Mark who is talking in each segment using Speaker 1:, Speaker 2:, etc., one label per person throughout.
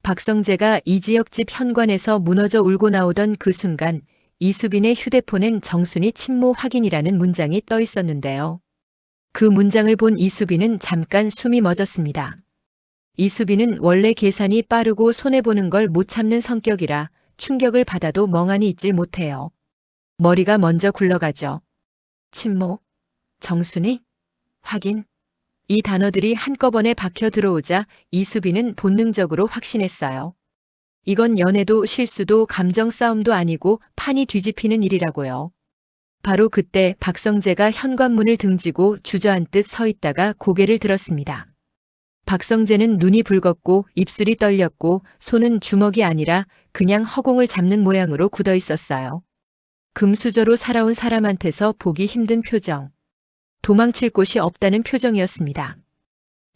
Speaker 1: 박성재가 이지혁 집 현관에서 무너져 울고 나오던 그 순간 이수빈의 휴대폰엔 정순이 친모 확인이라는 문장이 떠 있었는데요. 그 문장을 본 이수빈은 잠깐 숨이 멎었습니다. 이수빈은 원래 계산이 빠르고 손해보는 걸 못 참는 성격이라 충격을 받아도 멍하니 있질 못해요. 머리가 먼저 굴러가죠. 친모, 정순이, 확인. 이 단어들이 한꺼번에 박혀 들어오자 이수빈은 본능적으로 확신했어요. 이건 연애도 실수도 감정 싸움도 아니고 판이 뒤집히는 일이라고요. 바로 그때 박성재가 현관문을 등지고 주저앉듯 서 있다가 고개를 들었습니다. 박성재는 눈이 붉었고 입술이 떨렸고 손은 주먹이 아니라 그냥 허공을 잡는 모양으로 굳어 있었어요. 금수저로 살아온 사람한테서 보기 힘든 표정. 도망칠 곳이 없다는 표정이었습니다.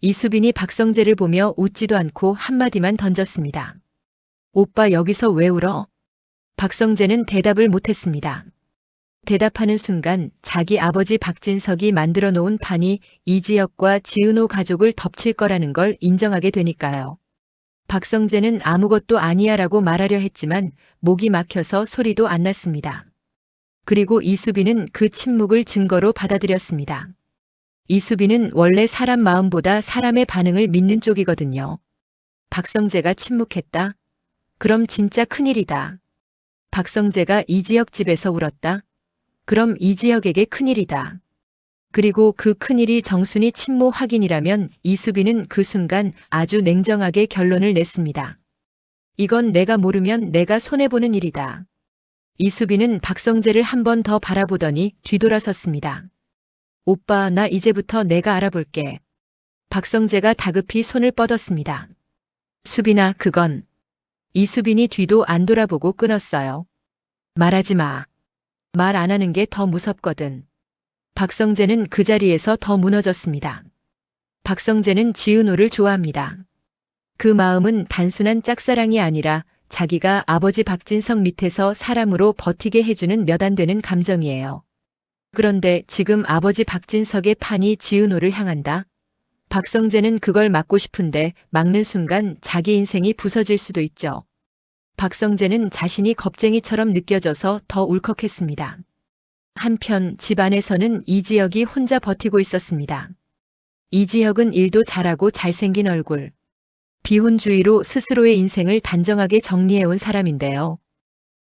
Speaker 1: 이수빈이 박성재를 보며 웃지도 않고 한마디만 던졌습니다. 오빠 여기서 왜 울어? 박성재는 대답을 못했습니다. 대답하는 순간 자기 아버지 박진석이 만들어 놓은 판이 이지혁과 지은호 가족을 덮칠 거라는 걸 인정하게 되니까요. 박성재는 아무것도 아니야라고 말하려 했지만 목이 막혀서 소리도 안 났습니다. 그리고 이수빈은 그 침묵을 증거로 받아들였습니다. 이수빈은 원래 사람 마음보다 사람의 반응을 믿는 쪽이거든요. 박성재가 침묵했다? 그럼 진짜 큰일이다. 박성재가 이지혁 집에서 울었다? 그럼 이지혁에게 큰일이다. 그리고 그 큰일이 정순이 친모 확인이라면 이수빈은 그 순간 아주 냉정하게 결론을 냈습니다. 이건 내가 모르면 내가 손해보는 일이다. 이수빈은 박성재를 한 번 더 바라보더니 뒤돌아섰습니다. 오빠 나 이제부터 내가 알아볼게. 박성재가 다급히 손을 뻗었습니다. 수빈아 그건. 이수빈이 뒤도 안 돌아보고 끊었어요. 말하지 마. 말 안 하는 게 더 무섭거든. 박성재는 그 자리에서 더 무너졌습니다. 박성재는 지은호를 좋아합니다. 그 마음은 단순한 짝사랑이 아니라 자기가 아버지 박진석 밑에서 사람으로 버티게 해주는 몇 안 되는 감정이에요. 그런데 지금 아버지 박진석의 판이 지은호를 향한다. 박성재는 그걸 막고 싶은데 막는 순간 자기 인생이 부서질 수도 있죠. 박성재는 자신이 겁쟁이처럼 느껴져서 더 울컥했습니다. 한편 집 안에서는 이지혁이 혼자 버티고 있었습니다. 이지혁은 일도 잘하고 잘생긴 얼굴. 비혼주의로 스스로의 인생을 단정하게 정리해온 사람인데요.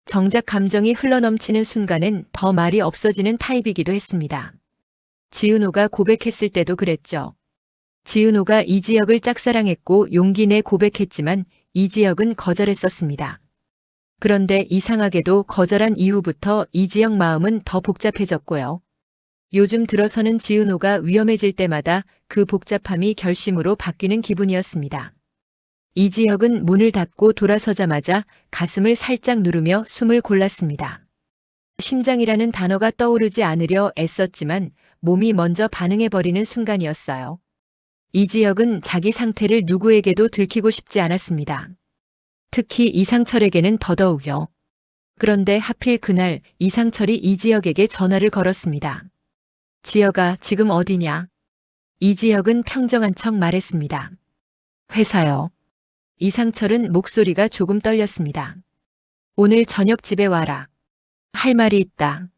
Speaker 1: 정작 감정이 흘러넘치는 순간엔 더 말이 없어지는 타입이기도 했습니다. 지은호가 고백했을 때도 그랬죠. 지은호가 이지혁을 짝사랑했고 용기 내 고백했지만 이지혁은 거절했었습니다. 그런데 이상하게도 거절한 이후부터 이지혁 마음은 더 복잡해졌고요. 요즘 들어서는 지은호가 위험해질 때마다 그 복잡함이 결심으로 바뀌는 기분이었습니다. 이지혁은 문을 닫고 돌아서자마자 가슴을 살짝 누르며 숨을 골랐습니다. 심장이라는 단어가 떠오르지 않으려 애썼지만 몸이 먼저 반응해버리는 순간이었어요. 이지혁은 자기 상태를 누구에게도 들키고 싶지 않았습니다. 특히 이상철에게는 더더욱요. 그런데 하필 그날 이상철이 이지혁에게 전화를 걸었습니다. 지혁아, 지금 어디냐? 이지혁은 평정한 척 말했습니다. 회사요. 이상철은 목소리가 조금 떨렸습니다. 오늘 저녁 집에 와라. 할 말이 있다.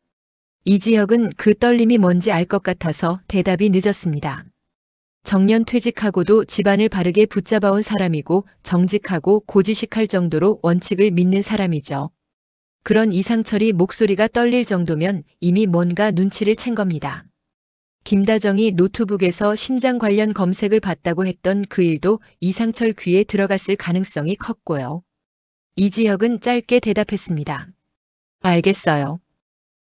Speaker 1: 이지혁은 그 떨림이 뭔지 알 것 같아서 대답이 늦었습니다. 정년 퇴직하고도 집안을 바르게 붙잡아온 사람이고 정직하고 고지식할 정도로 원칙을 믿는 사람이죠. 그런 이상철이 목소리가 떨릴 정도면 이미 뭔가 눈치를 챈 겁니다. 김다정이 노트북에서 심장 관련 검색을 받다고 했던 그 일도 이상철 귀에 들어갔을 가능성이 컸고요. 이지혁은 짧게 대답했습니다. 알겠어요.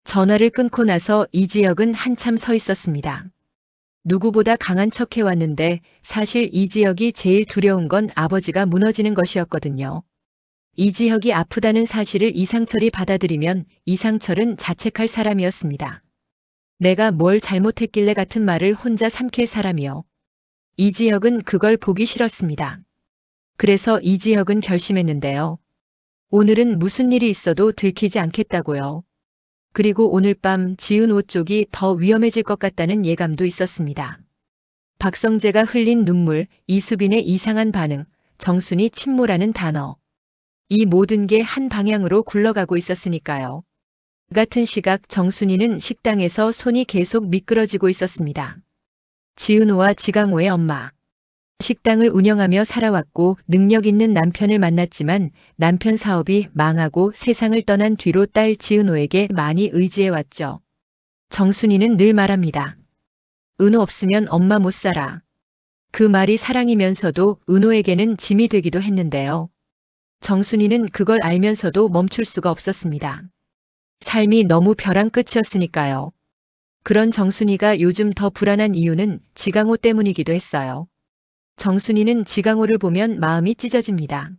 Speaker 1: 전화를 끊고 나서 이지혁은 한참 서 있었습니다. 누구보다 강한 척 해왔는데 사실 이지혁이 제일 두려운 건 아버지가 무너지는 것이었거든요. 이지혁이 아프다는 사실을 이상철이 받아들이면 이상철은 자책할 사람이었습니다. 내가 뭘 잘못했길래 같은 말을 혼자 삼킬 사람이요. 이지혁은 그걸 보기 싫었습니다. 그래서 이지혁은 결심했는데요. 오늘은 무슨 일이 있어도 들키지 않겠다고요. 그리고 오늘 밤 지은호 쪽이 더 위험해질 것 같다는 예감도 있었습니다. 박성재가 흘린 눈물, 이수빈의 이상한 반응, 정순이 친모라는 단어. 이 모든 게 한 방향으로 굴러가고 있었으니까요. 같은 시각 정순이는 식당에서 손이 계속 미끄러지고 있었습니다. 지은호와 지강호의 엄마. 식당을 운영하며 살아왔고 능력 있는 남편을 만났지만 남편 사업이 망하고 세상을 떠난 뒤로 딸 지은호에게 많이 의지해왔죠. 정순이는 늘 말합니다. 은호 없으면 엄마 못 살아. 그 말이 사랑이면서도 은호에게는 짐이 되기도 했는데요. 정순이는 그걸 알면서도 멈출 수가 없었습니다. 삶이 너무 벼랑 끝이었으니까요. 그런 정순이가 요즘 더 불안한 이유는 지강호 때문이기도 했어요. 정순이는 지강호를 보면 마음이 찢어집니다.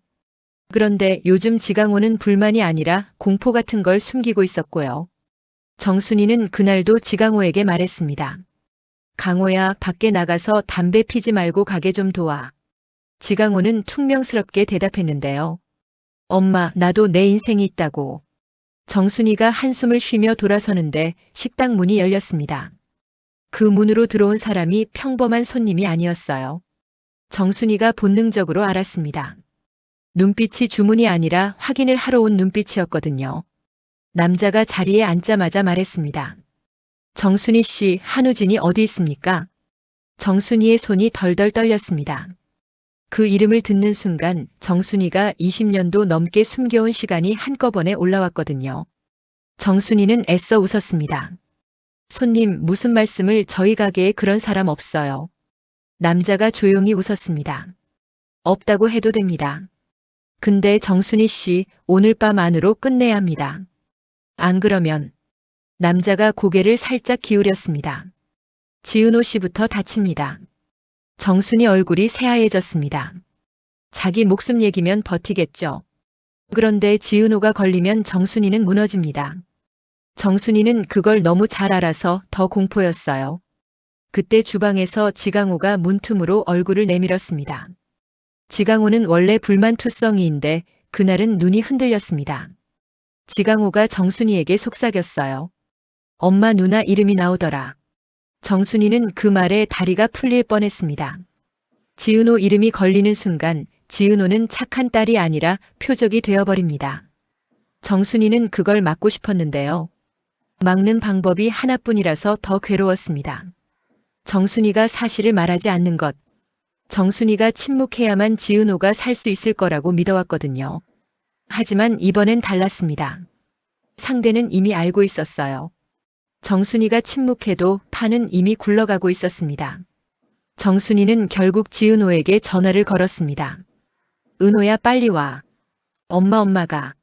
Speaker 1: 그런데 요즘 지강호는 불만이 아니라 공포 같은 걸 숨기고 있었고요. 정순이는 그날도 지강호에게 말했습니다. 강호야, 밖에 나가서 담배 피지 말고 가게 좀 도와. 지강호는 퉁명스럽게 대답했는데요. 엄마, 나도 내 인생이 있다고. 정순이가 한숨을 쉬며 돌아서는데 식당 문이 열렸습니다. 그 문으로 들어온 사람이 평범한 손님이 아니었어요. 정순이가 본능적으로 알았습니다. 눈빛이 주문이 아니라 확인을 하러 온 눈빛이었거든요. 남자가 자리에 앉자마자 말했습니다. 정순이 씨, 한우진이 어디 있습니까? 정순이의 손이 덜덜 떨렸습니다. 그 이름을 듣는 순간 정순이가 20년도 넘게 숨겨온 시간이 한꺼번에 올라왔거든요. 정순이는 애써 웃었습니다. 손님, 무슨 말씀을, 저희 가게에 그런 사람 없어요. 남자가 조용히 웃었습니다. 없다고 해도 됩니다. 근데 정순이 씨, 오늘 밤 안으로 끝내야 합니다. 안 그러면. 남자가 고개를 살짝 기울였습니다. 지은호 씨부터 다칩니다. 정순이 얼굴이 새하얘졌습니다. 자기 목숨 얘기면 버티겠죠. 그런데 지은호가 걸리면 정순이는 무너집니다. 정순이는 그걸 너무 잘 알아서 더 공포였어요. 그때 주방에서 지강호가 문틈으로 얼굴을 내밀었습니다. 지강호는 원래 불만투성이인데 그날은 눈이 흔들렸습니다. 지강호가 정순이에게 속삭였어요. 엄마, 누나 이름이 나오더라. 정순이는 그 말에 다리가 풀릴 뻔했습니다. 지은호 이름이 걸리는 순간 지은호는 착한 딸이 아니라 표적이 되어버립니다. 정순이는 그걸 막고 싶었는데요. 막는 방법이 하나뿐이라서 더 괴로웠습니다. 정순이가 사실을 말하지 않는 것. 정순이가 침묵해야만 지은호가 살 수 있을 거라고 믿어왔거든요. 하지만 이번엔 달랐습니다. 상대는 이미 알고 있었어요. 정순이가 침묵해도 판은 이미 굴러가고 있었습니다. 정순이는 결국 지은호에게 전화를 걸었습니다. 은호야, 빨리 와. 엄마가.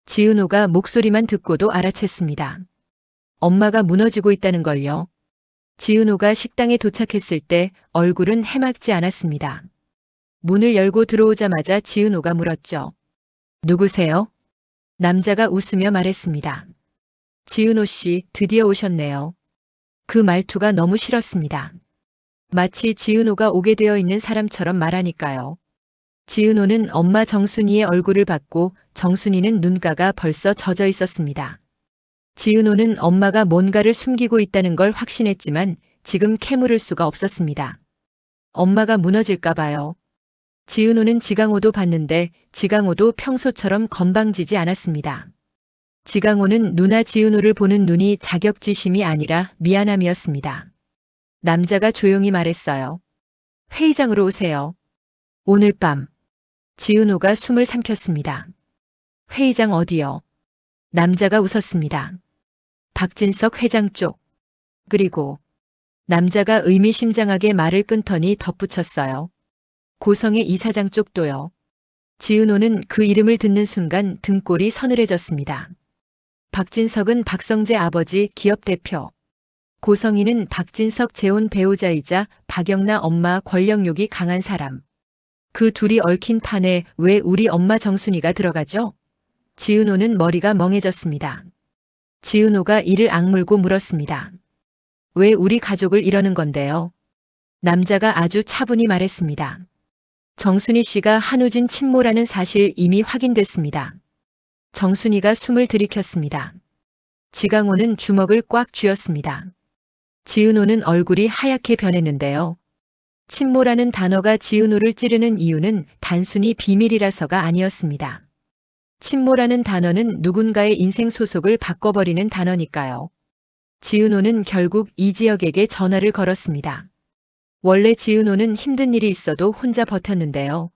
Speaker 1: 지은호가 목소리만 듣고도 알아챘습니다. 엄마가 무너지고 있다는 걸요. 지은호가 식당에 도착했을 때 얼굴은 해맑지 않았습니다. 문을 열고 들어오자마자 지은호가 물었죠. 누구세요? 남자가 웃으며 말했습니다. 지은호 씨, 드디어 오셨네요. 그 말투가 너무 싫었습니다. 마치 지은호가 오게 되어 있는 사람처럼 말하니까요. 지은호는 엄마 정순이의 얼굴을 봤고 정순이는 눈가가 벌써 젖어 있었습니다. 지은호는 엄마가 뭔가를 숨기고 있다는 걸 확신했지만 지금 캐물을 수가 없었습니다. 엄마가 무너질까 봐요. 지은호는 지강호도 봤는데 지강호도 평소처럼 건방지지 않았습니다. 지강호는 누나 지은호를 보는 눈이 자격지심이 아니라 미안함이었습니다. 남자가 조용히 말했어요. 회의장으로 오세요. 오늘 밤. 지은호가 숨을 삼켰습니다. 회의장 어디요? 남자가 웃었습니다. 박진석 회장 쪽. 그리고 남자가 의미심장하게 말을 끊더니 덧붙였어요. 고성의 이사장 쪽도요. 지은호는 그 이름을 듣는 순간 등골이 서늘해졌습니다. 박진석은 박성재 아버지 기업 대표. 고성이는 박진석 재혼 배우자이자 박영나 엄마 권력욕이 강한 사람. 그 둘이 얽힌 판에 왜 우리 엄마 정순이가 들어가죠? 지은호는 머리가 멍해졌습니다. 지은호가 이를 악물고 물었습니다. 왜 우리 가족을 이러는 건데요? 남자가 아주 차분히 말했습니다. 정순이 씨가 한우진 친모라는 사실 이미 확인됐습니다. 정순이가 숨을 들이켰습니다. 지강호는 주먹을 꽉 쥐었습니다. 지은호는 얼굴이 하얗게 변했는데요. 친모라는 단어가 지은호를 찌르는 이유는 단순히 비밀이라서가 아니었습니다. 친모라는 단어는 누군가의 인생 소속을 바꿔버리는 단어니까요. 지은호는 결국 이지혁에게 전화를 걸었습니다. 원래 지은호는 힘든 일이 있어도 혼자 버텼는데요.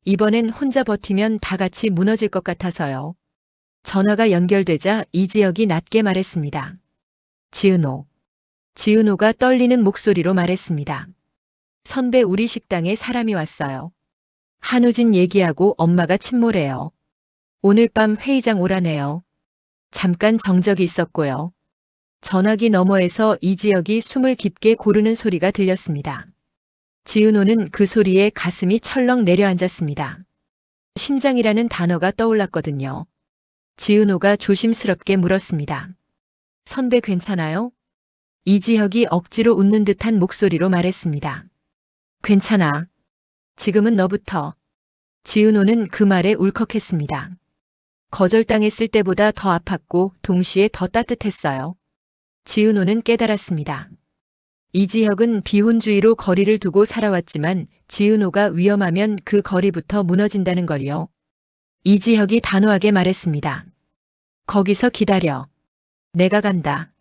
Speaker 1: 이번엔 혼자 버티면 다 같이 무너질 것 같아서요. 전화가 연결되자 이지혁이 낮게 말했습니다. 지은호. 지은호가 떨리는 목소리로 말했습니다. 선배, 우리 식당에 사람이 왔어요. 한우진 얘기하고 엄마가 침몰해요. 오늘 밤 회의장 오라네요. 잠깐 정적이 있었고요. 전화기 너머에서 이지혁이 숨을 깊게 고르는 소리가 들렸습니다. 지은호는 그 소리에 가슴이 철렁 내려앉았습니다. 심장이라는 단어가 떠올랐거든요. 지은호가 조심스럽게 물었습니다. 선배 괜찮아요? 이지혁이 억지로 웃는 듯한 목소리로 말했습니다. 괜찮아. 지금은 너부터. 지은호는 그 말에 울컥했습니다. 거절당했을 때보다 더 아팠고 동시에 더 따뜻했어요. 지은호는 깨달았습니다. 이지혁은 비혼주의로 거리를 두고 살아왔지만 지은호가 위험하면 그 거리부터 무너진다는 걸요. 이지혁이 단호하게 말했습니다. 거기서 기다려. 내가 간다.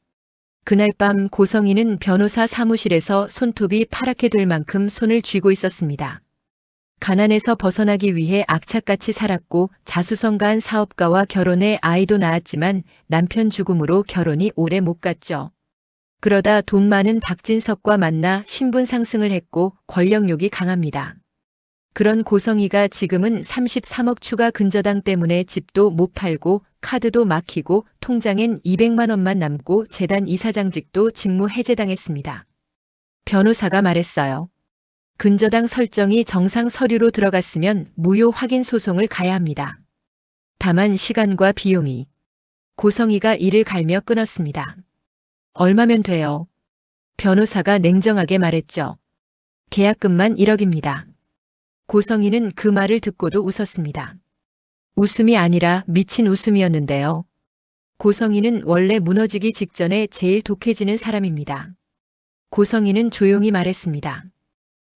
Speaker 1: 그날 밤 고성희는 변호사 사무실에서 손톱이 파랗게 될 만큼 손을 쥐고 있었습니다. 가난에서 벗어나기 위해 악착같이 살았고 자수성가한 사업가와 결혼해 아이도 낳았지만 남편 죽음으로 결혼이 오래 못 갔죠. 그러다 돈 많은 박진석과 만나 신분 상승을 했고 권력욕이 강합니다. 그런 고성희가 지금은 33억 추가 근저당 때문에 집도 못 팔고 카드도 막히고 통장엔 200만 원만 남고 재단 이사장직도 직무 해제당했습니다. 변호사가 말했어요. 근저당 설정이 정상 서류로 들어갔으면 무효 확인 소송을 가야 합니다. 다만 시간과 비용이. 고성희가 이를 갈며 끊었습니다. 얼마면 돼요? 변호사가 냉정하게 말했죠. 계약금만 1억입니다. 고성희는 그 말을 듣고도 웃었습니다. 웃음이 아니라 미친 웃음이었는데요. 고성희는 원래 무너지기 직전에 제일 독해지는 사람입니다. 고성희는 조용히 말했습니다.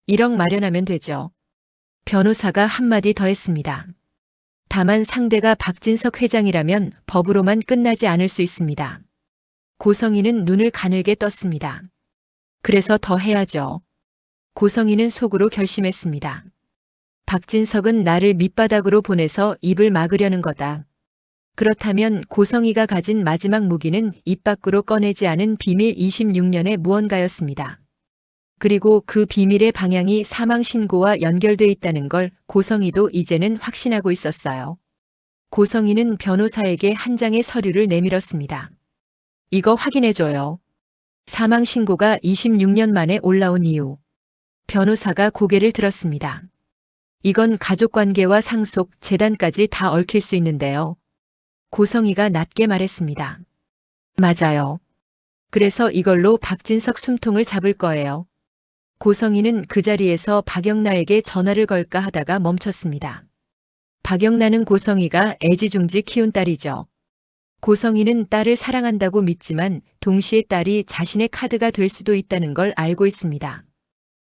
Speaker 1: 1억 마련하면 되죠. 변호사가 한마디 더 했습니다. 다만 상대가 박진석 회장이라면 법으로만 끝나지 않을 수 있습니다. 고성희는 눈을 가늘게 떴습니다. 그래서 더 해야죠. 고성희는 속으로 결심했습니다. 박진석은 나를 밑바닥으로 보내서 입을 막으려는 거다. 그렇다면 고성희가 가진 마지막 무기는 입 밖으로 꺼내지 않은 비밀 26년의 무언가였습니다. 그리고 그 비밀의 방향이 사망 신고와 연결돼 있다는 걸 고성희도 이제는 확신하고 있었어요. 고성희는 변호사에게 한 장의 서류를 내밀었습니다. 이거 확인해줘요. 사망 신고가 26년 만에 올라온 이유. 변호사가 고개를 들었습니다. 이건 가족관계와 상속, 재단까지 다 얽힐 수 있는데요. 고성희가 낮게 말했습니다. 맞아요. 그래서 이걸로 박진석 숨통을 잡을 거예요. 고성희는 그 자리에서 박영나에게 전화를 걸까 하다가 멈췄습니다. 박영나는 고성희가 애지중지 키운 딸이죠. 고성희는 딸을 사랑한다고 믿지만 동시에 딸이 자신의 카드가 될 수도 있다는 걸 알고 있습니다.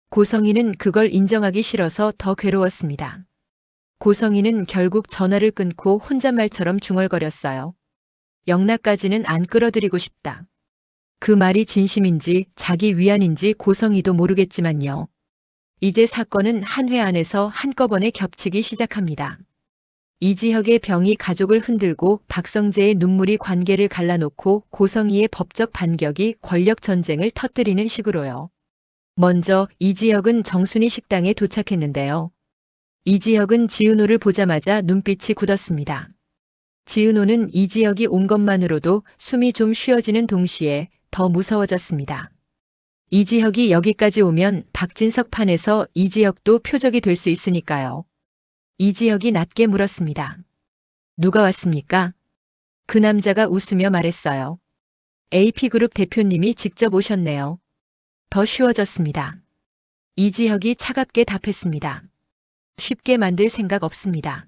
Speaker 1: 고성희는 그걸 인정하기 싫어서 더 괴로웠습니다. 고성희는 결국 전화를 끊고 혼잣말처럼 중얼거렸어요. 영나까지는 안 끌어들이고 싶다. 그 말이 진심인지 자기 위안인지 고성희도 모르겠지만요. 이제 사건은 한 회 안에서 한꺼번에 겹치기 시작합니다. 이지혁의 병이 가족을 흔들고 박성재의 눈물이 관계를 갈라놓고 고성희의 법적 반격이 권력 전쟁을 터뜨리는 식으로요. 먼저 이지혁은 정순이 식당에 도착했는데요. 이지혁은 지은호를 보자마자 눈빛이 굳었습니다. 지은호는 이지혁이 온 것만으로도 숨이 좀 쉬어지는 동시에 더 무서워졌습니다. 이지혁이 여기까지 오면 박진석 판에서 이지혁도 표적이 될 수 있으니까요. 이지혁이 낮게 물었습니다. 누가 왔습니까? 그 남자가 웃으며 말했어요. AP그룹 대표님이 직접 오셨네요. 더 쉬워졌습니다. 이지혁이 차갑게 답했습니다. 쉽게 만들 생각 없습니다.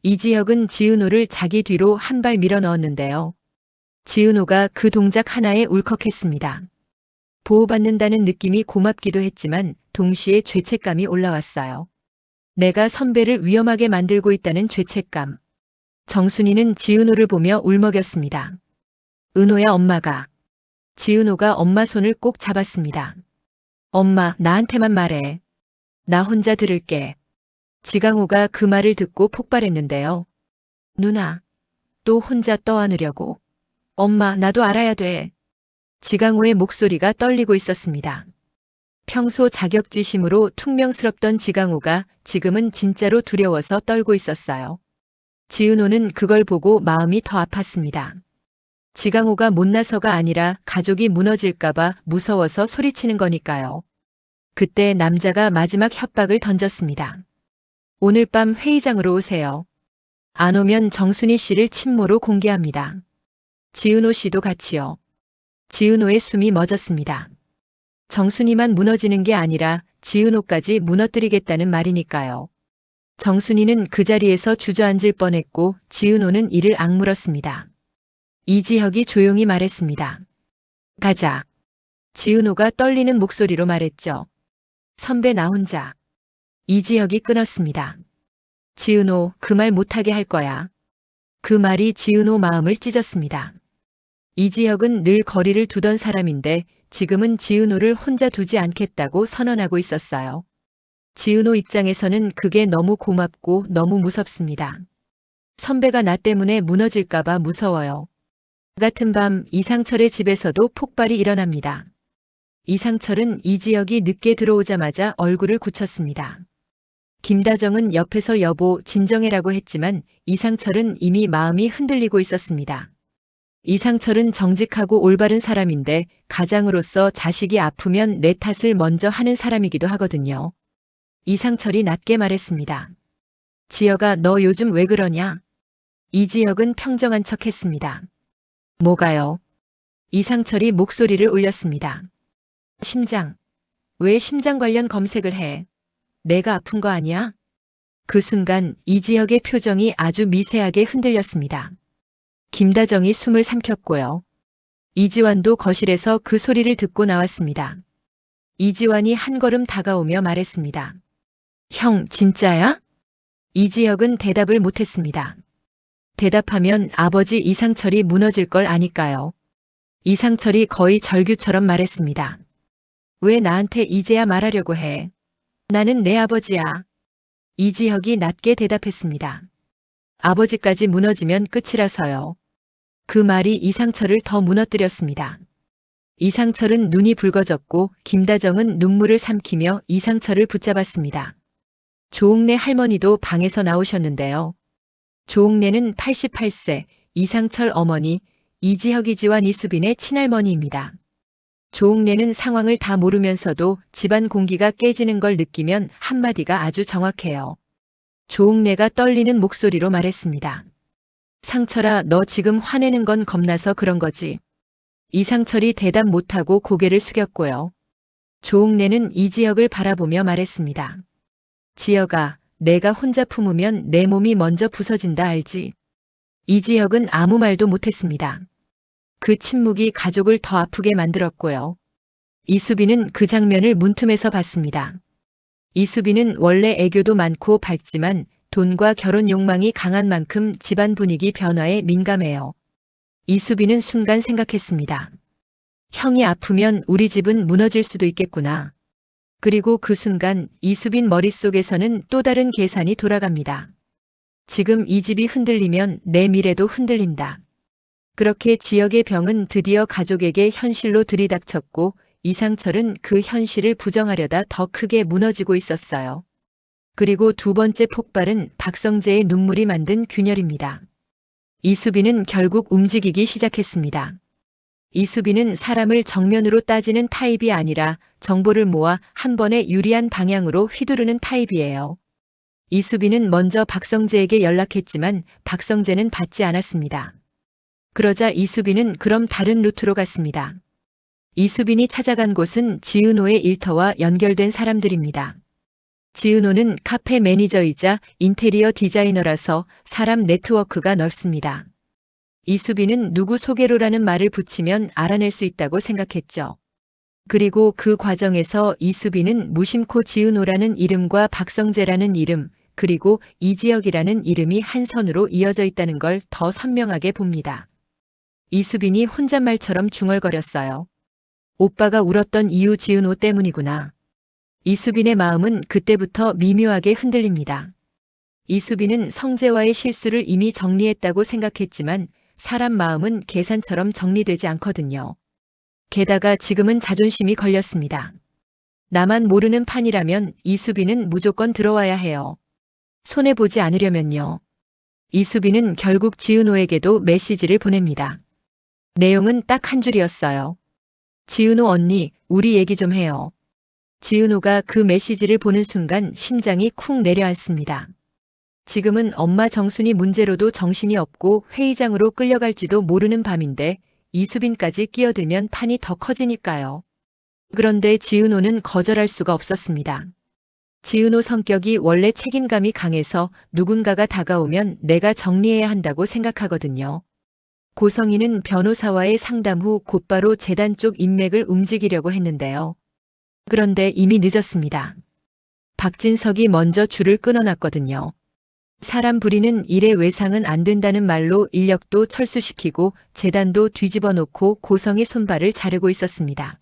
Speaker 1: 이지혁은 지은호를 자기 뒤로 한 발 밀어 넣었는데요. 지은호가 그 동작 하나에 울컥했습니다. 보호받는다는 느낌이 고맙기도 했지만 동시에 죄책감이 올라왔어요. 내가 선배를 위험하게 만들고 있다는 죄책감. 정순이는 지은호를 보며 울먹였습니다. 은호야, 엄마가. 지은호가 엄마 손을 꼭 잡았습니다. 엄마, 나한테만 말해. 나 혼자 들을게. 지강호가 그 말을 듣고 폭발했는데요. 누나, 또 혼자 떠안으려고. 엄마, 나도 알아야 돼. 지강호의 목소리가 떨리고 있었습니다. 평소 자격지심으로 퉁명스럽던 지강호가 지금은 진짜로 두려워서 떨고 있었어요. 지은호는 그걸 보고 마음이 더 아팠습니다. 지강호가 못나서가 아니라 가족이 무너질까봐 무서워서 소리치는 거니까요. 그때 남자가 마지막 협박을 던졌습니다. 오늘 밤 회의장으로 오세요. 안 오면 정순이 씨를 친모로 공개합니다. 지은호 씨도 같이요. 지은호의 숨이 멎었습니다. 정순이만 무너지는 게 아니라 지은호까지 무너뜨리겠다는 말이니까요. 정순이는 그 자리에서 주저앉을 뻔했고 지은호는 이를 악물었습니다. 이지혁이 조용히 말했습니다. 가자. 지은호가 떨리는 목소리로 말했죠. 선배, 나 혼자. 이지혁이 끊었습니다. 지은호, 그 말 못하게 할 거야. 그 말이 지은호 마음을 찢었습니다. 이지혁은 늘 거리를 두던 사람인데 지금은 지은호를 혼자 두지 않겠다고 선언하고 있었어요. 지은호 입장에서는 그게 너무 고맙고 너무 무섭습니다. 선배가 나 때문에 무너질까봐 무서워요. 같은 밤 이상철의 집에서도 폭발이 일어납니다. 이상철은 이지혁이 늦게 들어오자마자 얼굴을 굳혔습니다. 김다정은 옆에서 여보 진정해라고 했지만 이상철은 이미 마음이 흔들리고 있었습니다. 이상철은 정직하고 올바른 사람인데 가장으로서 자식이 아프면 내 탓을 먼저 하는 사람이기도 하거든요. 이상철이 낮게 말했습니다. 지혁아, 너 요즘 왜 그러냐? 이지혁은 평정한 척 했습니다. 뭐가요? 이상철이 목소리를 올렸습니다. 심장. 왜 심장 관련 검색을 해? 내가 아픈 거 아니야? 그 순간 이지혁의 표정이 아주 미세하게 흔들렸습니다. 김다정이 숨을 삼켰고요. 이지환도 거실에서 그 소리를 듣고 나왔습니다. 이지환이 한 걸음 다가오며 말했습니다. 형, 진짜야? 이지혁은 대답을 못했습니다. 대답하면 아버지 이상철이 무너질 걸 아니까요. 이상철이 거의 절규처럼 말했습니다. 왜 나한테 이제야 말하려고 해? 나는 내 아버지야. 이지혁이 낮게 대답했습니다. 아버지까지 무너지면 끝이라서요. 그 말이 이상철을 더 무너뜨렸습니다. 이상철은 눈이 붉어졌고 김다정은 눈물을 삼키며 이상철을 붙잡았습니다. 조옥래 할머니도 방에서 나오셨는데요. 조옥래는 88세, 이상철 어머니, 이지혁 이지환 이수빈의 친할머니입니다. 조옥래는 상황을 다 모르면서도 집안 공기가 깨지는 걸 느끼면 한마디가 아주 정확해요. 조옥래가 떨리는 목소리로 말했습니다. 상철아, 너 지금 화내는 건 겁나서 그런 거지. 이상철이 대답 못하고 고개를 숙였고요. 조옥래는 이지혁을 바라보며 말했습니다. 지혁아, 내가 혼자 품으면 내 몸이 먼저 부서진다 알지? 이지혁은 아무 말도 못했습니다. 그 침묵이 가족을 더 아프게 만들었고요. 이수빈은 그 장면을 문틈에서 봤습니다. 이수빈은 원래 애교도 많고 밝지만 돈과 결혼 욕망이 강한 만큼 집안 분위기 변화에 민감해요. 이수빈은 순간 생각했습니다. 형이 아프면 우리 집은 무너질 수도 있겠구나. 그리고 그 순간 이수빈 머릿속에서는 또 다른 계산이 돌아갑니다. 지금 이 집이 흔들리면 내 미래도 흔들린다. 그렇게 지역의 병은 드디어 가족에게 현실로 들이닥쳤고 이상철은 그 현실을 부정하려다 더 크게 무너지고 있었어요. 그리고 두 번째 폭발은 박성재의 눈물이 만든 균열입니다. 이수빈은 결국 움직이기 시작했습니다. 이수빈은 사람을 정면으로 따지는 타입이 아니라 정보를 모아 한 번에 유리한 방향으로 휘두르는 타입이에요. 이수빈은 먼저 박성재에게 연락했지만 박성재는 받지 않았습니다. 그러자 이수빈은 그럼 다른 루트로 갔습니다. 이수빈이 찾아간 곳은 지은호의 일터와 연결된 사람들입니다. 지은호는 카페 매니저이자 인테리어 디자이너라서 사람 네트워크가 넓습니다. 이수빈은 누구 소개로라는 말을 붙이면 알아낼 수 있다고 생각했죠. 그리고 그 과정에서 이수빈은 무심코 지은호라는 이름과 박성재라는 이름, 그리고 이지혁이라는 이름이 한 선으로 이어져 있다는 걸 더 선명하게 봅니다. 이수빈이 혼잣말처럼 중얼거렸어요. 오빠가 울었던 이유 지은호 때문이구나. 이수빈의 마음은 그때부터 미묘하게 흔들립니다. 이수빈은 성재와의 실수를 이미 정리했다고 생각했지만 사람 마음은 계산처럼 정리되지 않거든요. 게다가 지금은 자존심이 걸렸습니다. 나만 모르는 판이라면 이수빈은 무조건 들어와야 해요. 손해보지 않으려면요. 이수빈은 결국 지은호에게도 메시지를 보냅니다. 내용은 딱 한 줄이었어요. 지은호 언니, 우리 얘기 좀 해요. 지은호가 그 메시지를 보는 순간 심장이 쿵 내려앉습니다. 지금은 엄마 정순이 문제로도 정신이 없고 회의장으로 끌려갈지도 모르는 밤인데 이수빈까지 끼어들면 판이 더 커지니까요. 그런데 지은호는 거절할 수가 없었습니다. 지은호 성격이 원래 책임감이 강해서 누군가가 다가오면 내가 정리해야 한다고 생각하거든요. 고성희는 변호사와의 상담 후 곧바로 재단 쪽 인맥을 움직이려고 했는데요. 그런데 이미 늦었습니다. 박진석이 먼저 줄을 끊어놨거든요. 사람 부리는 일의 외상은 안 된다는 말로 인력도 철수시키고 재단도 뒤집어 놓고 고성희 손발을 자르고 있었습니다.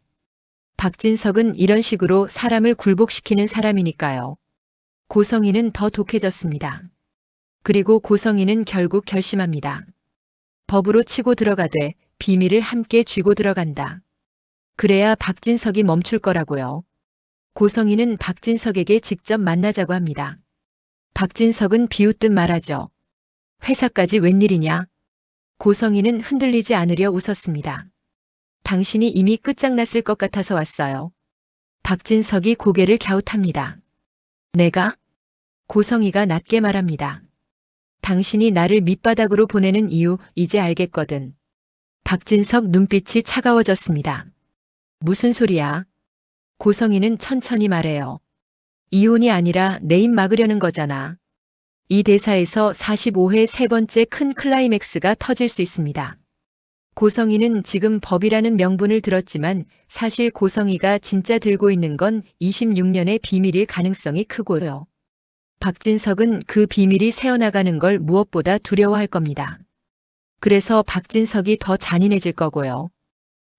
Speaker 1: 박진석은 이런 식으로 사람을 굴복시키는 사람이니까요. 고성희는 더 독해졌습니다. 그리고 고성희는 결국 결심합니다. 법으로 치고 들어가되 비밀을 함께 쥐고 들어간다. 그래야 박진석이 멈출 거라고요. 고성희는 박진석에게 직접 만나자고 합니다. 박진석은 비웃듯 말하죠. 회사까지 웬일이냐? 고성희는 흔들리지 않으려 웃었습니다. 당신이 이미 끝장났을 것 같아서 왔어요. 박진석이 고개를 갸웃합니다. 내가? 고성희가 낮게 말합니다. 당신이 나를 밑바닥으로 보내는 이유 이제 알겠거든. 박진석 눈빛이 차가워졌습니다. 무슨 소리야? 고성희는 천천히 말해요. 이혼이 아니라 내 입 막으려는 거잖아. 이 대사에서 45회 세 번째 큰 클라이맥스가 터질 수 있습니다. 고성희는 지금 법이라는 명분을 들었지만 사실 고성희가 진짜 들고 있는 건 26년의 비밀일 가능성이 크고요. 박진석은 그 비밀이 새어나가는 걸 무엇보다 두려워할 겁니다. 그래서 박진석이 더 잔인해질 거고요.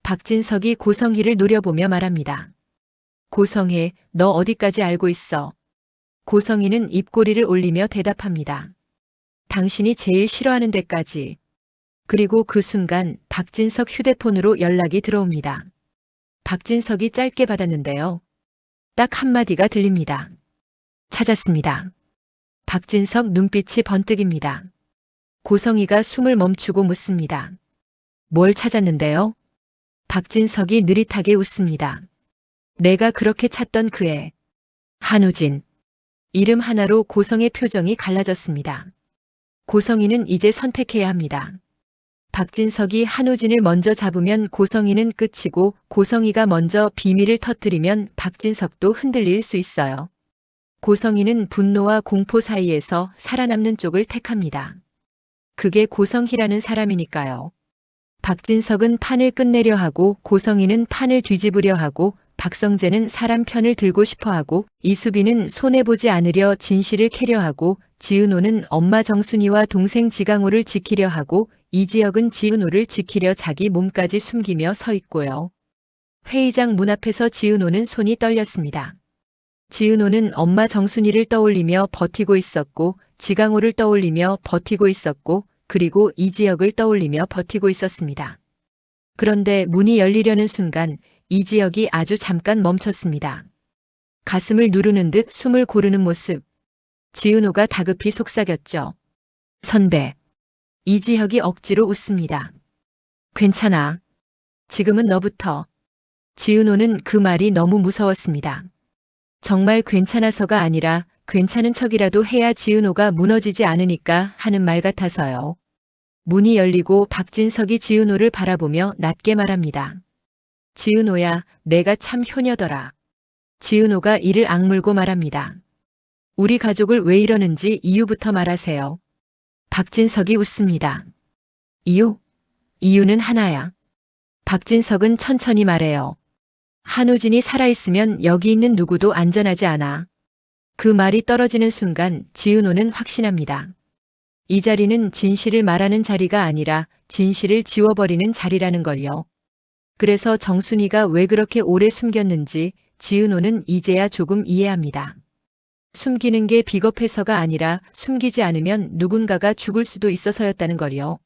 Speaker 1: 박진석이 고성희를 노려보며 말합니다. 고성희, 너 어디까지 알고 있어? 고성희는 입꼬리를 올리며 대답합니다. 당신이 제일 싫어하는 데까지. 그리고 그 순간 박진석 휴대폰으로 연락이 들어옵니다. 박진석이 짧게 받았는데요. 딱 한마디가 들립니다. 찾았습니다. 박진석 눈빛이 번뜩입니다. 고성희가 숨을 멈추고 묻습니다. 뭘 찾았는데요? 박진석이 느릿하게 웃습니다. 내가 그렇게 찾던 그 애. 한우진. 이름 하나로 고성의 표정이 갈라졌습니다. 고성희는 이제 선택해야 합니다. 박진석이 한우진을 먼저 잡으면 고성희는 끝이고 고성희가 먼저 비밀을 터뜨리면 박진석도 흔들릴 수 있어요. 고성희는 분노와 공포 사이에서 살아남는 쪽을 택합니다. 그게 고성희라는 사람이니까요. 박진석은 판을 끝내려 하고 고성희는 판을 뒤집으려 하고 박성재는 사람 편을 들고 싶어 하고 이수빈은 손해보지 않으려 진실을 캐려 하고 지은호는 엄마 정순이와 동생 지강호를 지키려 하고 이지혁은 지은호를 지키려 자기 몸까지 숨기며 서 있고요. 회의장 문 앞에서 지은호는 손이 떨렸습니다. 지은호는 엄마 정순이를 떠올리며 버티고 있었고 지강호를 떠올리며 버티고 있었고 그리고 이지혁을 떠올리며 버티고 있었습니다. 그런데 문이 열리려는 순간 이지혁이 아주 잠깐 멈췄습니다. 가슴을 누르는 듯 숨을 고르는 모습. 지은호가 다급히 속삭였죠. 선배. 이지혁이 억지로 웃습니다. 괜찮아. 지금은 너부터. 지은호는 그 말이 너무 무서웠습니다. 정말 괜찮아서가 아니라 괜찮은 척이라도 해야 지은호가 무너지지 않으니까 하는 말 같아서요. 문이 열리고 박진석이 지은호를 바라보며 낮게 말합니다. 지은호야, 내가 참 효녀더라. 지은호가 이를 악물고 말합니다. 우리 가족을 왜 이러는지 이유부터 말하세요. 박진석이 웃습니다. 이유? 이유는 하나야. 박진석은 천천히 말해요. 한우진이 살아있으면 여기 있는 누구도 안전하지 않아. 그 말이 떨어지는 순간 지은호는 확신합니다. 이 자리는 진실을 말하는 자리가 아니라 진실을 지워버리는 자리라는 걸요. 그래서 정순이가 왜 그렇게 오래 숨겼는지 지은호는 이제야 조금 이해합니다. 숨기는 게 비겁해서가 아니라 숨기지 않으면 누군가가 죽을 수도 있어서였다는 걸요.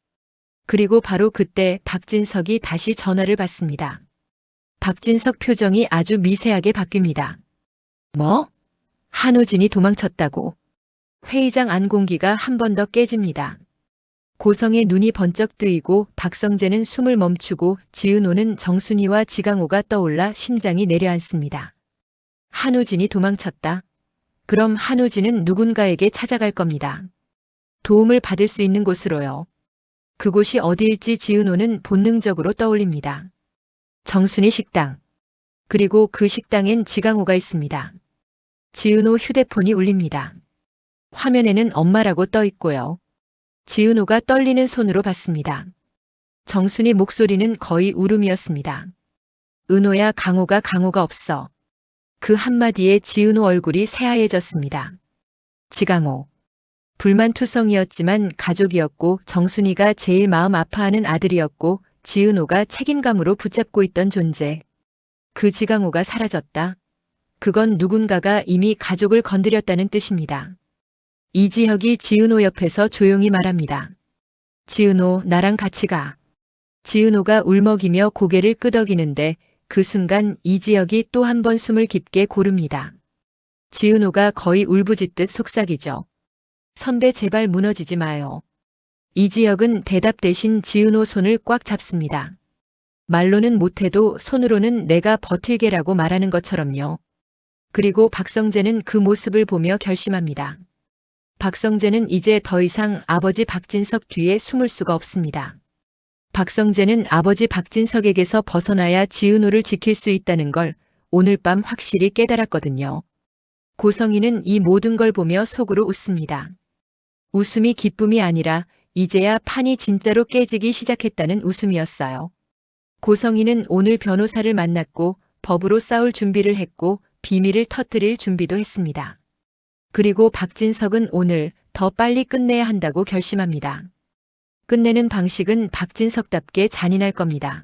Speaker 1: 그리고 바로 그때 박진석이 다시 전화를 받습니다. 박진석 표정이 아주 미세하게 바뀝니다. 뭐? 한우진이 도망쳤다고. 회의장 안 공기가 한 번 더 깨집니다. 고성의 눈이 번쩍 뜨이고 박성재는 숨을 멈추고 지은호는 정순이와 지강호가 떠올라 심장이 내려앉습니다. 한우진이 도망쳤다. 그럼 한우진은 누군가에게 찾아갈 겁니다. 도움을 받을 수 있는 곳으로요. 그곳이 어디일지 지은호는 본능적으로 떠올립니다. 정순이 식당. 그리고 그 식당엔 지강호가 있습니다. 지은호 휴대폰이 울립니다. 화면에는 엄마라고 떠 있고요. 지은호가 떨리는 손으로 받습니다. 정순이 목소리는 거의 울음이었습니다. 은호야, 강호가 없어. 그 한마디에 지은호 얼굴이 새하얘졌습니다. 지강호. 불만투성이었지만 가족이었고 정순이가 제일 마음 아파하는 아들이었고 지은호가 책임감으로 붙잡고 있던 존재. 그 지강호가 사라졌다. 그건 누군가가 이미 가족을 건드렸다는 뜻입니다. 이지혁이 지은호 옆에서 조용히 말합니다. 지은호, 나랑 같이 가. 지은호가 울먹이며 고개를 끄덕이는데 그 순간 이지혁이 또 한 번 숨을 깊게 고릅니다. 지은호가 거의 울부짖듯 속삭이죠. 선배 제발 무너지지 마요. 이지혁은 대답 대신 지은호 손을 꽉 잡습니다. 말로는 못해도 손으로는 내가 버틸게라고 말하는 것처럼요. 그리고 박성재는 그 모습을 보며 결심합니다. 박성재는 이제 더 이상 아버지 박진석 뒤에 숨을 수가 없습니다. 박성재는 아버지 박진석에게서 벗어나야 지은호를 지킬 수 있다는 걸 오늘 밤 확실히 깨달았거든요. 고성이는 이 모든 걸 보며 속으로 웃습니다. 웃음이 기쁨이 아니라 이제야 판이 진짜로 깨지기 시작했다는 웃음이었어요. 고성이는 오늘 변호사를 만났고 법으로 싸울 준비를 했고 비밀을 터뜨릴 준비도 했습니다. 그리고 박진석은 오늘 더 빨리 끝내야 한다고 결심합니다. 끝내는 방식은 박진석답게 잔인할 겁니다.